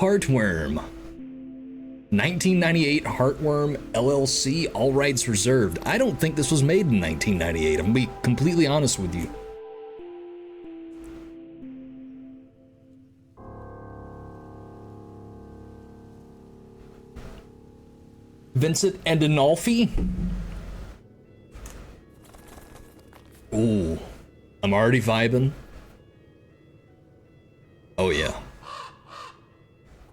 Heartworm. 1998 Heartworm LLC, all rights reserved. I don't think this was made in 1998. I'm gonna be completely honest with you. Vincent and Dinolfi. Ooh, I'm already vibing. Oh yeah.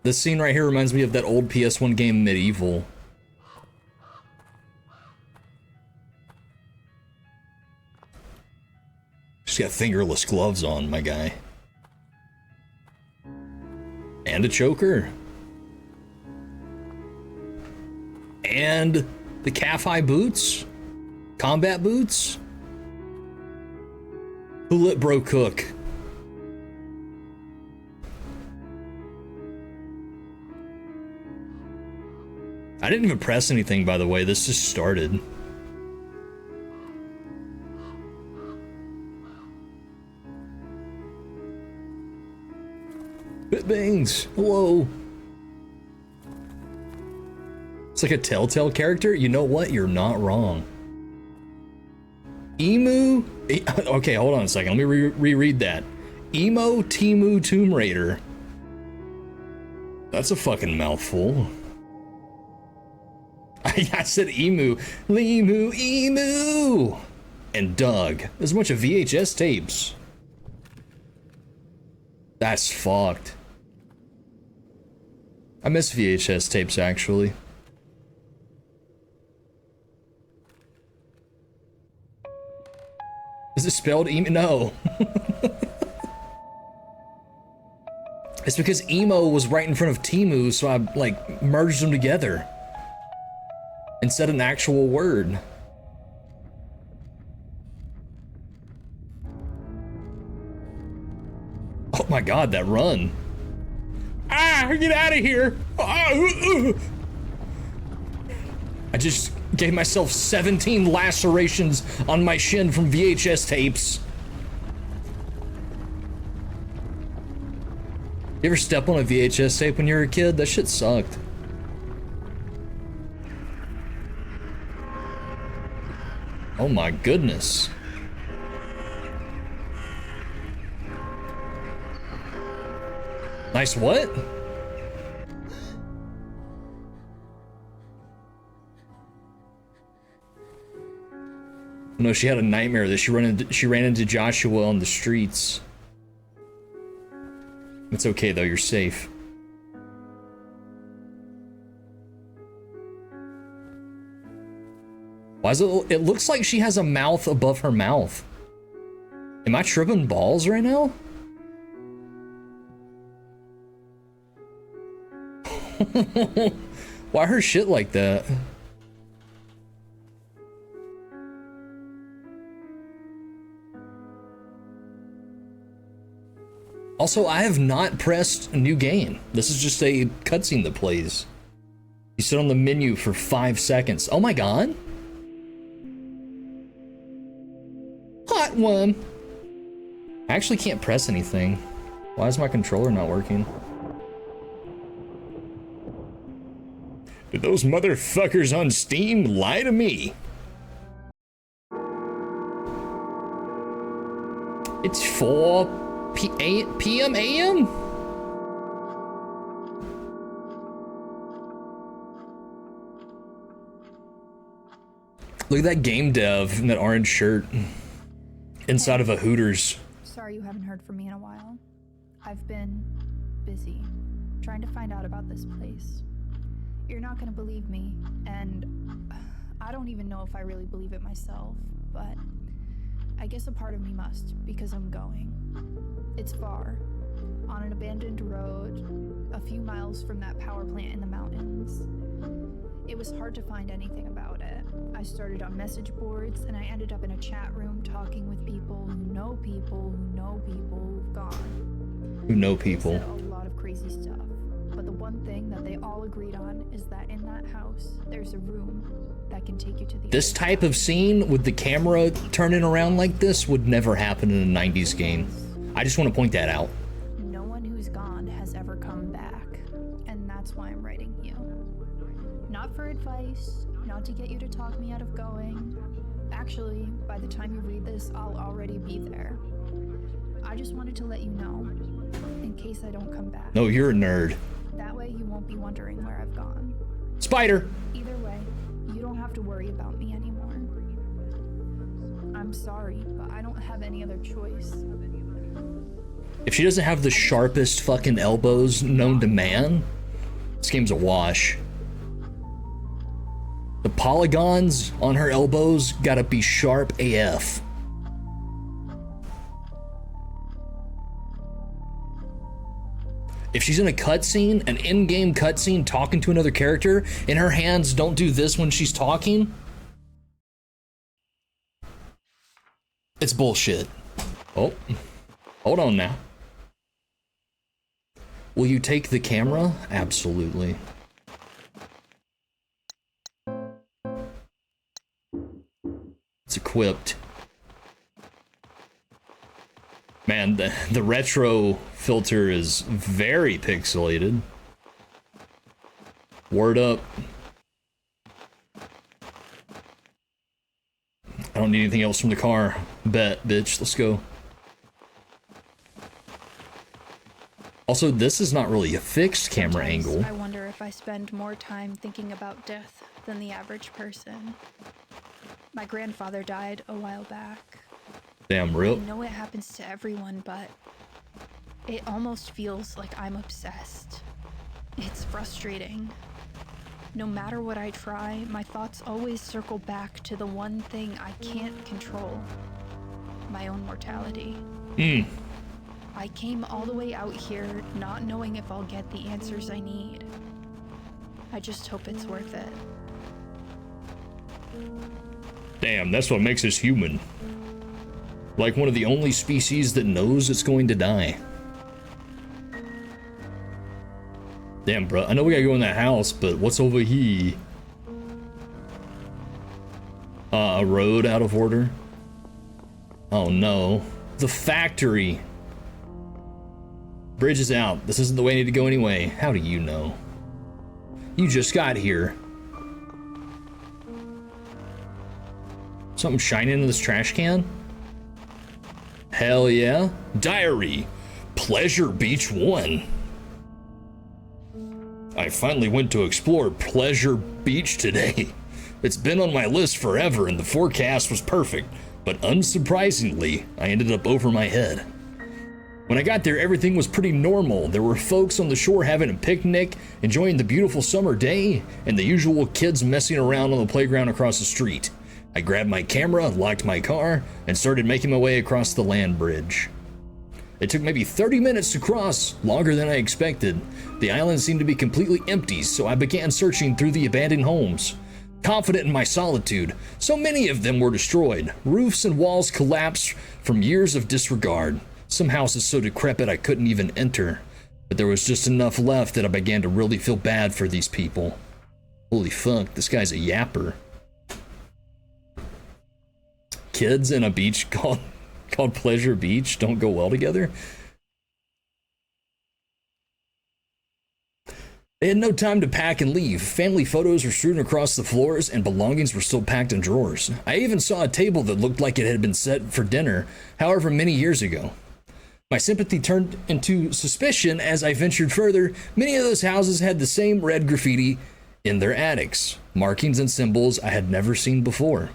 This scene right here reminds me of that old PS1 game, Medieval. She's got fingerless gloves on, my guy. And a choker. And the calf-high boots? Combat boots? Who let bro cook? I didn't even press anything, by the way. This just started. Bitbangs, hello. It's like a Telltale character. You know what? You're not wrong. Emu? Okay, hold on a second. Let me reread that. Emo Timu Tomb Raider. That's a fucking mouthful. I said emu. Limu, emu! And Doug. There's a bunch of VHS tapes. That's fucked. I miss VHS tapes, actually. Is it spelled emo? No. It's because emo was right in front of Timu, so I, like, merged them together. And said an actual word. Oh my god, that run. Ah, get out of here. I just gave myself 17 lacerations on my shin from VHS tapes. You ever step on a VHS tape when you were a kid? That shit sucked. Oh my goodness. Nice what? No, she had a nightmare that she ran into Joshua on the streets. It's okay though, you're safe. Why is it looks like she has a mouth above her mouth. Am I tripping balls right now? Why her shit like that? Also, I have not pressed a new game. This is just a cutscene that plays. You sit on the menu for 5 seconds. Oh my god. Hot one. I actually can't press anything. Why is my controller not working? Did those motherfuckers on Steam lie to me? It's 4 p.m. a.m.? Look at that game dev in that orange shirt. Inside of a Hooters. Sorry you haven't heard from me in a while. I've been busy trying to find out about this place. You're not gonna believe me, and I don't even know if I really believe it myself, but I guess a part of me must, because I'm going. It's far, on an abandoned road, a few miles from that power plant in the mountains. It was hard to find anything about it. I started on message boards, and I ended up in a chat room talking with people who know people who know people who've gone. Who know people. They said a lot of crazy stuff, but the one thing that they all agreed on is that in that house, there's a room that can take you to the This type of scene with the camera turning around like this would never happen in a 90s game. I just want to point that out. No one who's gone has ever come back. And that's why I'm writing you. Not for advice, not to get you to talk me out of going. Actually, by the time you read this, I'll already be there. I just wanted to let you know, in case I don't come back. No, you're a nerd. That way you won't be wondering where I've gone. Spider! Either way, you don't have to worry about me anymore. I'm sorry, but I don't have any other choice. If she doesn't have the sharpest fucking elbows known to man, this game's a wash. The polygons on her elbows gotta be sharp AF. If she's in a cutscene, an in-game cutscene talking to another character, and her hands don't do this when she's talking, it's bullshit. Oh, hold on now. Will you take the camera? Absolutely. It's equipped. Man, the retro filter is very pixelated. Word up. I don't need anything else from the car. Bet, bitch. Let's go. Also, this is not really a fixed camera angle. I wonder if I spend more time thinking about death than the average person. My grandfather died a while back. Damn, rip. I know it happens to everyone, but it almost feels like I'm obsessed. It's frustrating. No matter what I try, my thoughts always circle back to the one thing I can't control. My own mortality. I came all the way out here not knowing if I'll get the answers I need. I just hope it's worth it. Damn, that's what makes us human. Like one of the only species that knows it's going to die. Damn, bro. I know we gotta go in that house, but what's over here? A road out of order. Oh no. The factory. Bridge is out. This isn't the way I need to go anyway. How do you know? You just got here. Something shining in this trash can? Hell yeah. Diary. Pleasure Beach 1. I finally went to explore Pleasure Beach today. It's been on my list forever and the forecast was perfect, but unsurprisingly, I ended up over my head. When I got there, everything was pretty normal. There were folks on the shore having a picnic, enjoying the beautiful summer day, and the usual kids messing around on the playground across the street. I grabbed my camera, locked my car, and started making my way across the land bridge. It took maybe 30 minutes to cross, longer than I expected. The island seemed to be completely empty, so I began searching through the abandoned homes. Confident in my solitude, so many of them were destroyed. Roofs and walls collapsed from years of disregard. Some houses so decrepit I couldn't even enter. But there was just enough left that I began to really feel bad for these people. Holy fuck, this guy's a yapper. Kids in a beach called Pleasure Beach don't go well together. They had no time to pack and leave. Family photos were strewn across the floors and belongings were still packed in drawers. I even saw a table that looked like it had been set for dinner, however many years ago. My sympathy turned into suspicion as I ventured further. Many of those houses had the same red graffiti in their attics, markings and symbols I had never seen before.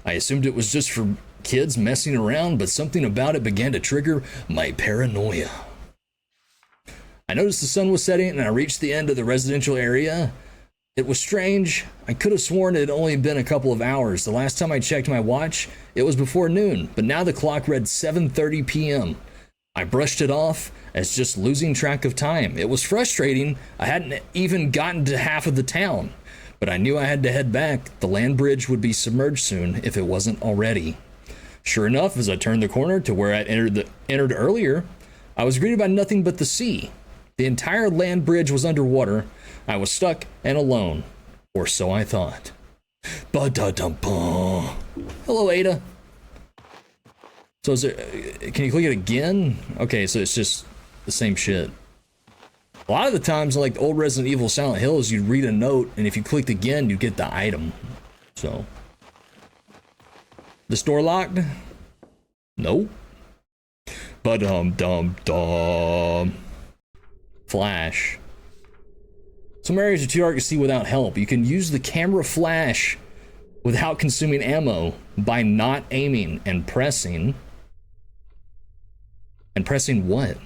I assumed it was just for kids messing around, but something about it began to trigger my paranoia. I noticed the sun was setting and I reached the end of the residential area. It was strange. I could have sworn it had only been a couple of hours. The last time I checked my watch, it was before noon, but now the clock read 7:30 p.m. I brushed it off as just losing track of time. It was frustrating. I hadn't even gotten to half of the town, but I knew I had to head back. The land bridge would be submerged soon if it wasn't already. Sure enough, as I turned the corner to where I'd entered earlier, I was greeted by nothing but the sea. The entire land bridge was underwater. I was stuck and alone, or so I thought. Ba-da-dum-bum. Hello, Ada. So is there, can you click it again? Okay, so it's just the same shit. A lot of the times, like the old Resident Evil Silent Hills, you'd read a note, and if you clicked again, you'd get the item. So. This door locked? Nope. But dum. Flash. Some areas are too dark to see without help. You can use the camera flash without consuming ammo by not aiming and pressing. And pressing what?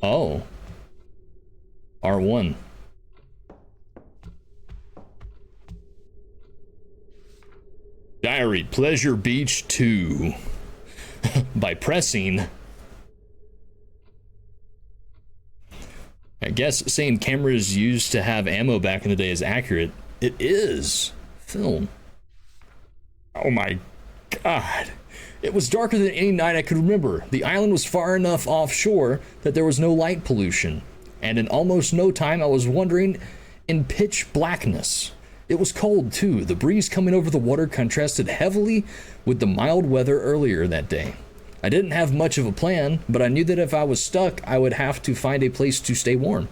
Oh. R1. Diary, Pleasure Beach 2. By pressing. I guess saying cameras used to have ammo back in the day is accurate. It is. Film. Oh my god. It was darker than any night I could remember. The island was far enough offshore that there was no light pollution. And in almost no time I was wandering in pitch blackness. It was cold too. The breeze coming over the water contrasted heavily with the mild weather earlier that day. I didn't have much of a plan, but I knew that if I was stuck, I would have to find a place to stay warm.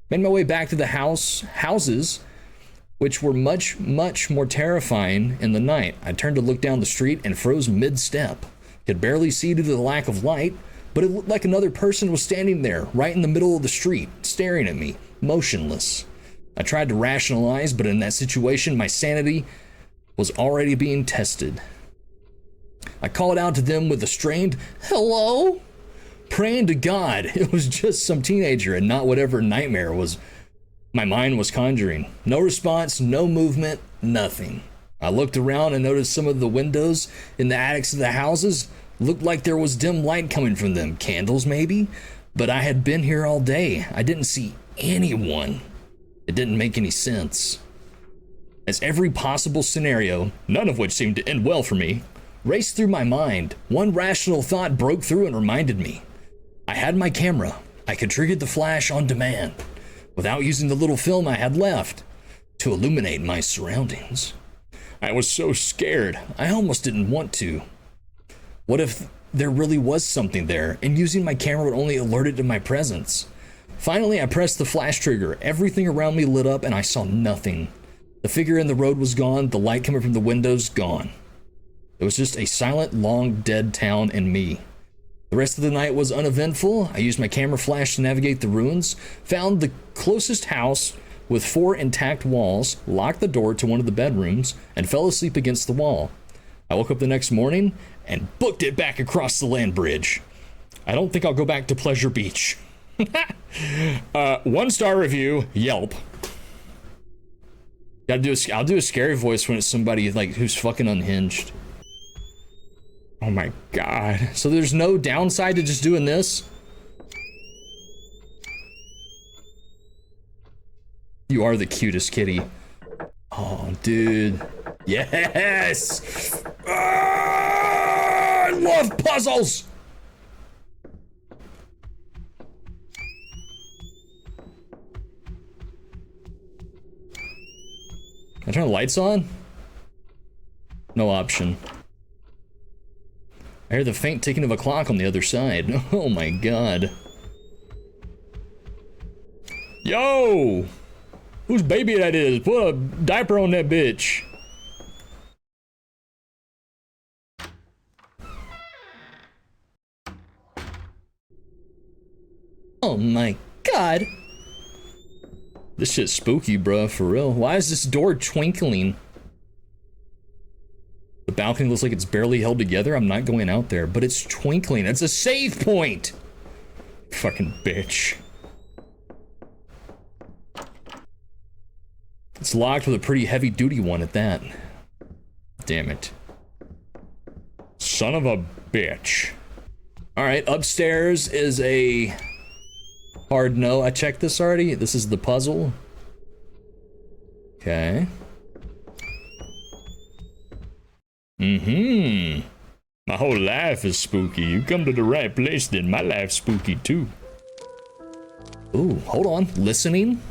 Made my way back to the houses, which were much more terrifying in the night. I turned to look down the street and froze mid-step. Could barely see due to the lack of light, but it looked like another person was standing there, right in the middle of the street, staring at me, motionless. I tried to rationalize, but in that situation, my sanity was already being tested. I called out to them with a strained, "Hello?" Praying to God it was just some teenager and not whatever nightmare was my mind was conjuring. No response, no movement, nothing. I looked around and noticed some of the windows in the attics of the houses looked like there was dim light coming from them. Candles, maybe? But I had been here all day. I didn't see anyone. It didn't make any sense. As every possible scenario, none of which seemed to end well for me, raced through my mind, one rational thought broke through and reminded me. I had my camera. I could trigger the flash on demand, without using the little film I had left, to illuminate my surroundings. I was so scared, I almost didn't want to. What if there really was something there, and using my camera would only alert it to my presence? Finally, I pressed the flash trigger. Everything around me lit up and I saw nothing. The figure in the road was gone, the light coming from the windows gone. It was just a silent, long, dead town and me. The rest of the night was uneventful. I used my camera flash to navigate the ruins, found the closest house with 4 intact walls, locked the door to one of the bedrooms, and fell asleep against the wall. I woke up the next morning and booked it back across the land bridge. I don't think I'll go back to Pleasure Beach. 1-star review, Yelp. I'll do a scary voice when it's somebody like who's fucking unhinged. Oh my god. So there's no downside to just doing this? You are the cutest kitty. Oh, dude. Yes! I love puzzles! Can I turn the lights on? No option. I hear the faint ticking of a clock on the other side. Oh my god. Yo! Whose baby that is? Put a diaper on that bitch. Oh my god. This shit's spooky, bruh, for real. Why is this door twinkling? The balcony looks like it's barely held together. I'm not going out there, but it's twinkling. It's a save point! Fucking bitch. It's locked with a pretty heavy-duty one at that. Damn it. Son of a bitch. Alright, upstairs is a hard no. I checked this already. This is the puzzle. Okay. My whole life is spooky. You come to the right place, then my life's spooky too. Ooh, hold on. Listening.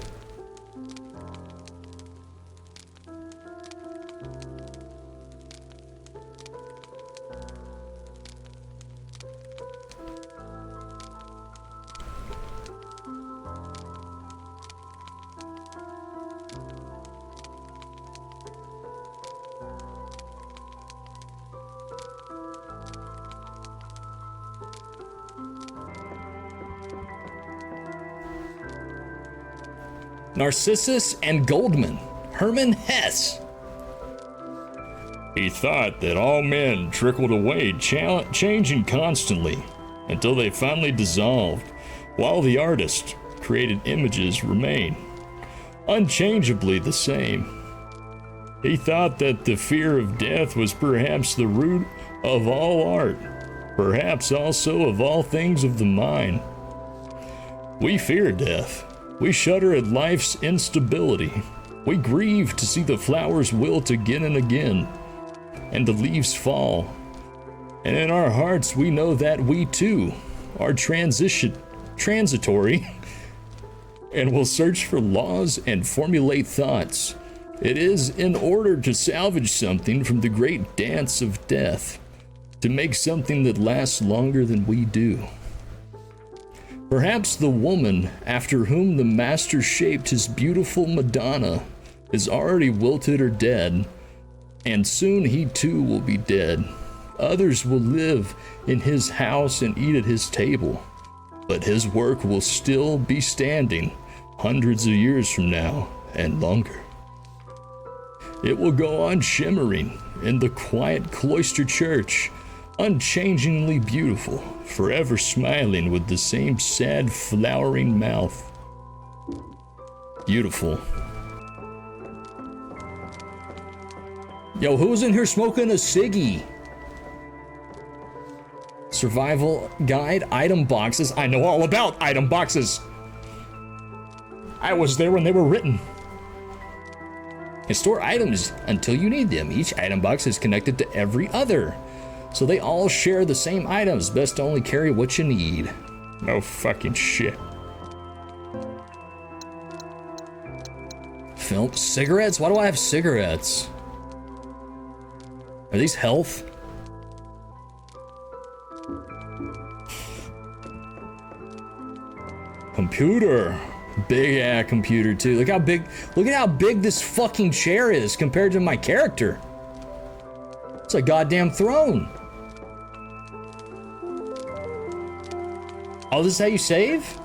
Narcissus and Goldman. Hermann Hesse. He thought that all men trickled away, changing constantly, until they finally dissolved, while the artist created images remain, unchangeably the same. He thought that the fear of death was perhaps the root of all art, perhaps also of all things of the mind. We fear death. We shudder at life's instability. We grieve to see the flowers wilt again and again, and the leaves fall. And in our hearts we know that we too are transitory and will search for laws and formulate thoughts. It is in order to salvage something from the great dance of death, to make something that lasts longer than we do. Perhaps the woman after whom the master shaped his beautiful Madonna is already wilted or dead, and soon he too will be dead. Others will live in his house and eat at his table, but his work will still be standing hundreds of years from now and longer. It will go on shimmering in the quiet cloister church, unchangingly beautiful, forever smiling with the same sad flowering mouth. Beautiful. Yo, who's in here smoking a ciggy? Survival guide, item boxes. I know all about item boxes. I was there when they were written. And store items until you need them. Each item box is connected to every other, so they all share the same items. Best to only carry what you need. No fucking shit. Film cigarettes? Why do I have cigarettes? Are these health? Computer. Big ass computer too. Look at how big this fucking chair is compared to my character. It's a goddamn throne. Oh, this is how you save?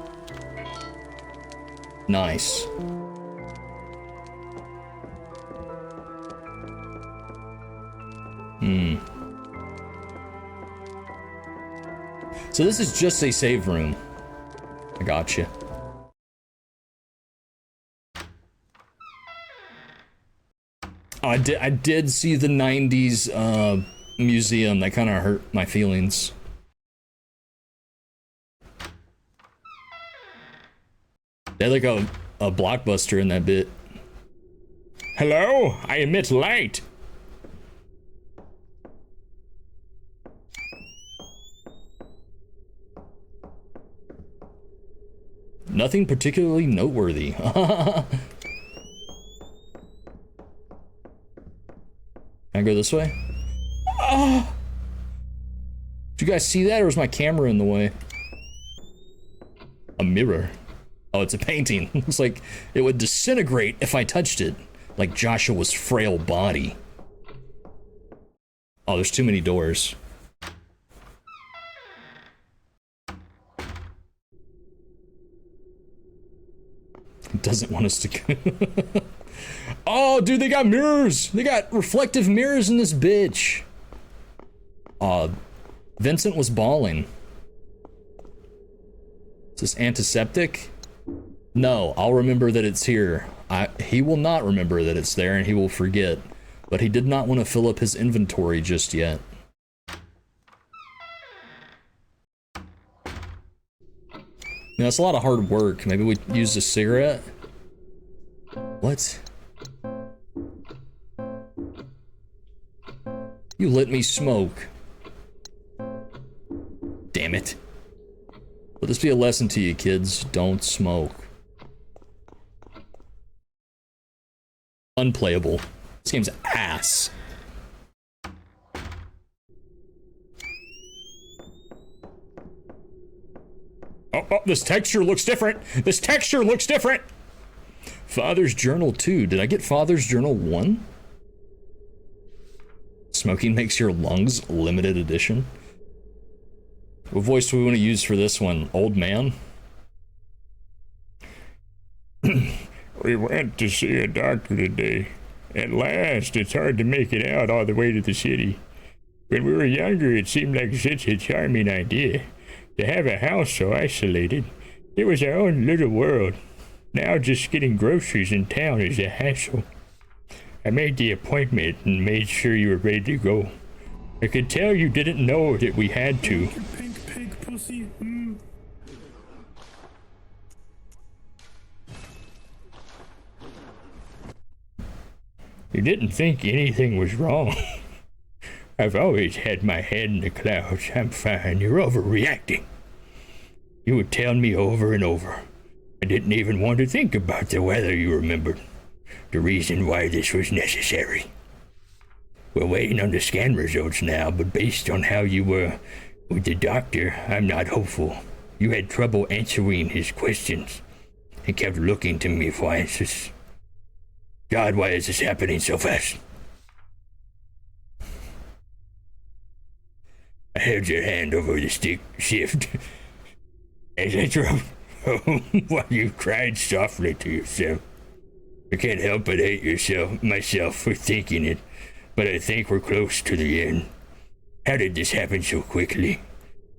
Nice. So this is just a save room. I gotcha. Oh, I did see the 90s museum. That kind of hurt my feelings. They had like a blockbuster in that bit. Hello, I emit light. Nothing particularly noteworthy. Can I go this way? Oh! Did you guys see that, or was my camera in the way? A mirror. Oh, it's a painting. Looks like it would disintegrate if I touched it, like Joshua's frail body. Oh, there's too many doors. It doesn't want us to go. Oh, dude, they got mirrors. They got reflective mirrors in this bitch. Vincent was bawling. Is this antiseptic? No, I'll remember that it's here. He will not remember that it's there, and he will forget. But he did not want to fill up his inventory just yet. Now, that's a lot of hard work. Maybe we use a cigarette? What? You let me smoke. Damn it. Let this be a lesson to you, kids. Don't smoke. Unplayable. This game's ass. Oh, this texture looks different. This texture looks different. Father's Journal 2. Did I get Father's Journal 1? Smoking makes your lungs limited edition. What voice do we want to use for this one? Old man? We went to see a doctor today. At last, it's hard to make it out all the way to the city. When we were younger, it seemed like such a charming idea. To have a house so isolated. It was our own little world. Now just getting groceries in town is a hassle. I made the appointment and made sure you were ready to go. I could tell you didn't know that we had to. Pink pig pussy. You didn't think anything was wrong. I've always had my head in the clouds. I'm fine. You're overreacting. You would tell me over and over. I didn't even want to think about the weather, you remembered. The reason why this was necessary. We're waiting on the scan results now, but based on how you were with the doctor, I'm not hopeful. You had trouble answering his questions and kept looking to me for answers. God, why is this happening so fast? I held your hand over the stick shift as I drove home while you cried softly to yourself. I can't help but hate myself for thinking it, but I think we're close to the end. How did this happen so quickly?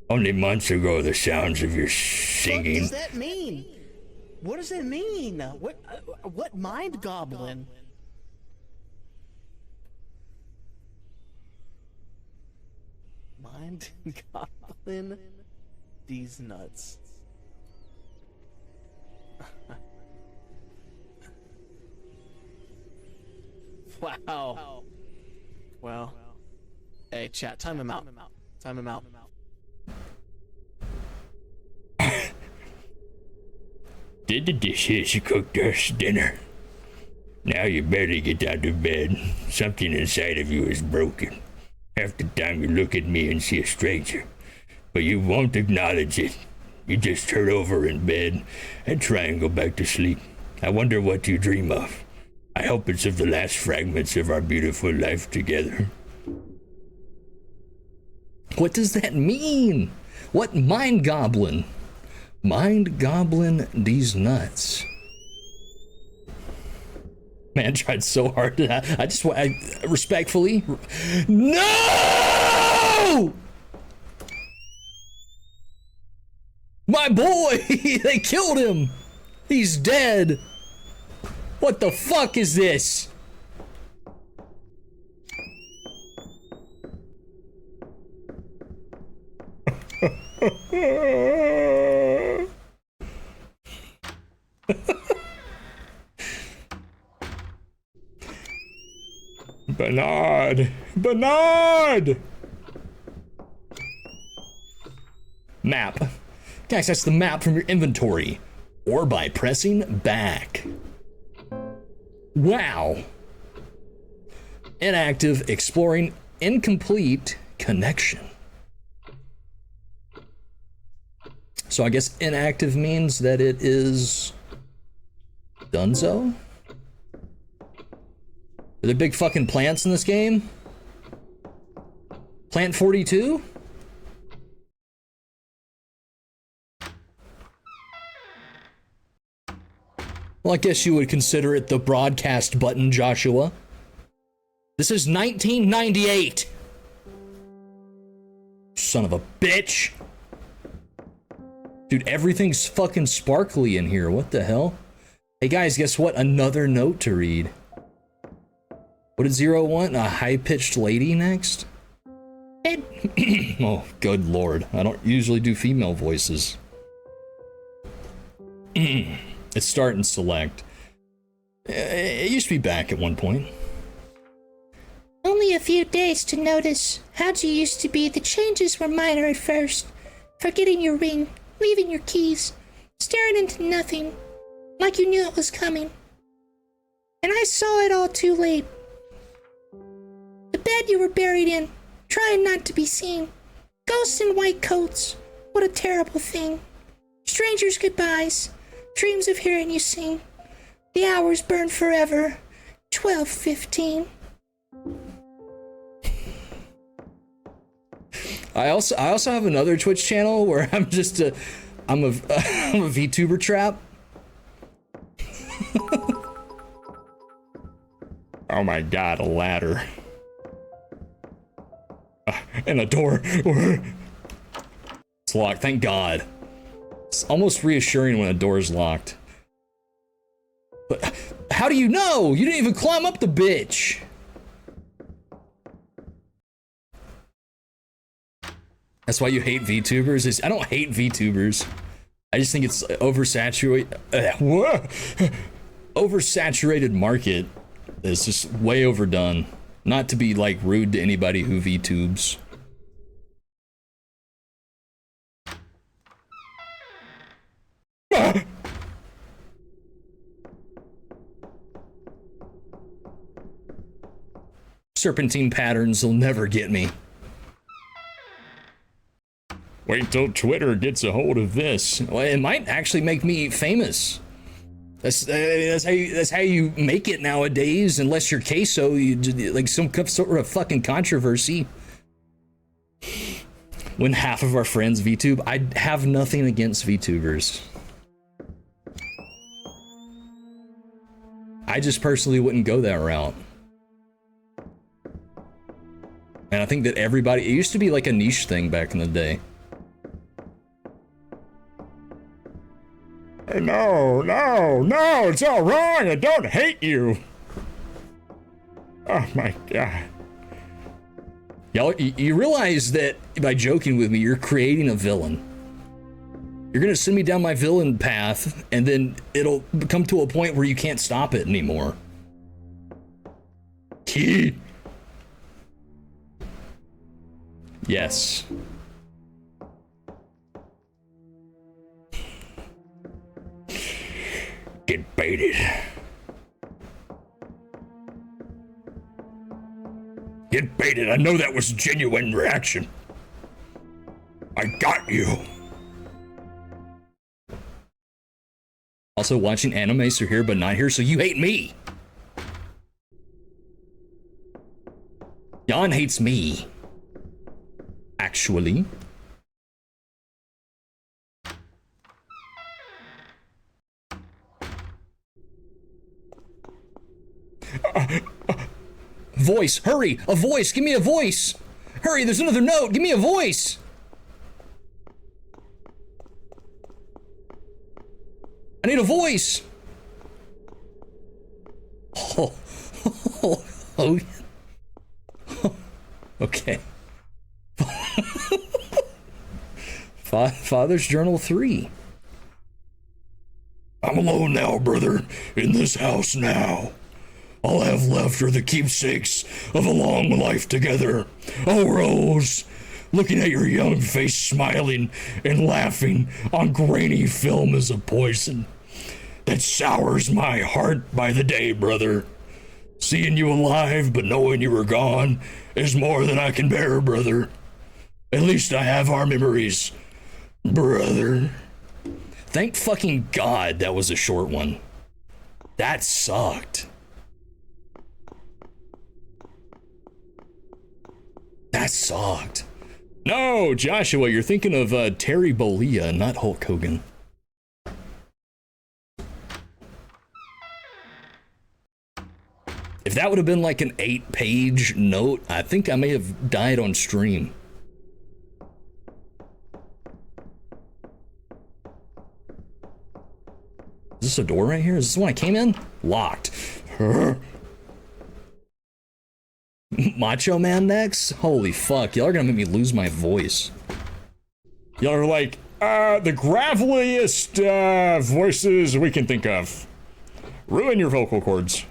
Only months ago, the sounds of your singing. What does that mean? What does it mean? What mind goblin? Mind goblin? These nuts. Wow. Well. Hey, chat, time him out. Time him out. Did the dishes cooked us dinner? Now you better get out of bed. Something inside of you is broken. Half the time you look at me and see a stranger, but you won't acknowledge it. You just turn over in bed and try and go back to sleep. I wonder what you dream of. I hope it's of the last fragments of our beautiful life together. What does that mean? What mind goblin? Mind goblin these nuts. Man, tried so hard to. I respectfully. No! My boy! They killed him! He's dead! What the fuck is this? Bernard! Map. Guys, that's the map from your inventory. Or by pressing back. Wow. Inactive, exploring, incomplete, connection. So I guess inactive means that it is donezo? Are there big fucking plants in this game? Plant 42? Well, I guess you would consider it the broadcast button, Joshua. This is 1998. Son of a bitch. Dude, everything's fucking sparkly in here. What the hell? Hey guys, guess what? Another note to read. What did Zero want? A high-pitched lady next? Oh, good lord. I don't usually do female voices. It's start and select. It used to be back at one point. Only a few days to notice. How'd you used to be? The changes were minor at first. Forgetting your ring, leaving your keys, staring into nothing, like you knew it was coming. And I saw it all too late. The bed you were buried in, trying not to be seen. Ghosts in white coats. What a terrible thing. Strangers' goodbyes. Dreams of hearing you sing. The hours burn forever. 12:15. I also have another Twitch channel where I'm just I'm a VTuber trap. Oh my god, a ladder. And a door. It's locked, thank God. It's almost reassuring when a door is locked. But how do you know? You didn't even climb up the bitch. That's why you hate VTubers? I don't hate VTubers. I just think it's oversaturated market is just way overdone. Not to be like rude to anybody who VTubes. Serpentine patterns will never get me. Wait till Twitter gets a hold of this. Well, it might actually make me famous. That's how you make it nowadays. Unless you're queso, you like some sort of fucking controversy. When half of our friends VTube, I have nothing against VTubers. I just personally wouldn't go that route. And I think that everybody, it used to be like a niche thing back in the day. No, it's all wrong. I don't hate you. Oh my god. Y'all, you realize that by joking with me, you're creating a villain. You're gonna send me down my villain path, and then it'll come to a point where you can't stop it anymore. Key. Yes. Get baited. Get baited. I know that was a genuine reaction. I got you. Also, watching anime, so here but not here, so you hate me. Jan hates me. Actually. Voice, hurry! A voice! Give me a voice! Hurry, there's another note! Give me a voice! I need a voice! Oh, oh. Okay. Father's Journal 3. I'm alone now, brother. In this house now. All I have left are the keepsakes of a long life together. Oh, Rose, looking at your young face smiling and laughing on grainy film is a poison that sours my heart by the day, brother. Seeing you alive but knowing you were gone is more than I can bear, brother. At least I have our memories, brother. Thank fucking God that was a short one. That sucked. That sucked. No, Joshua, you're thinking of Terry Bollea, not Hulk Hogan. If that would have been like an 8-page note, I think I may have died on stream. Is this a door right here? Is this the one I came in? Locked. Macho Man next? Holy fuck, y'all are gonna make me lose my voice. Y'all are like, the graveliest voices we can think of. Ruin your vocal cords.